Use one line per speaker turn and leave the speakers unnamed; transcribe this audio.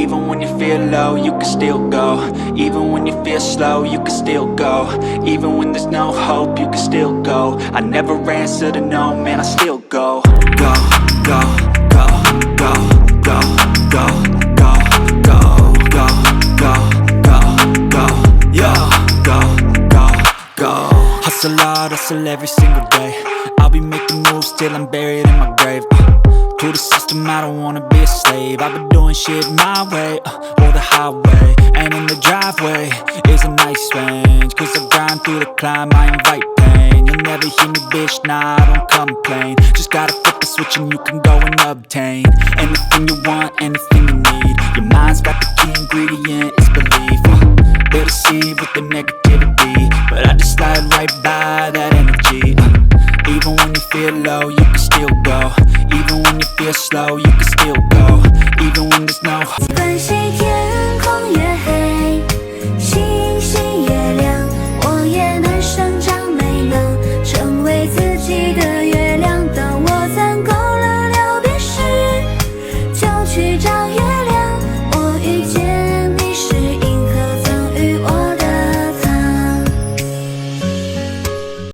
Even when you feel low, you can still go. Even when you feel slow, you can still go. Even when there's no hope, you can still go. I never answer to no, man, I still go. Go, go, go, go, go, go, go, go, go, go, go, go, yo, go, go, go. Hustle hard, hustle every single day. I'll be making moves till I'm buried in my grave. To the system, I don't wanna be a slave. I've been doing shit my way, or the highway. And in the driveway is a nice range. Cause I grind through the climb, I invite pain. You'll never hear me, bitch, nah, I don't complain. Just gotta flip the switch and you can go and obtain anything you want, anything you need. Your mind's got the key ingredient, it's belief. They deceive with the negativity, but I just slide right by that energy. Even when you feel low, you can still go. Even when you feel slow, you can still go. Even when there's no hope.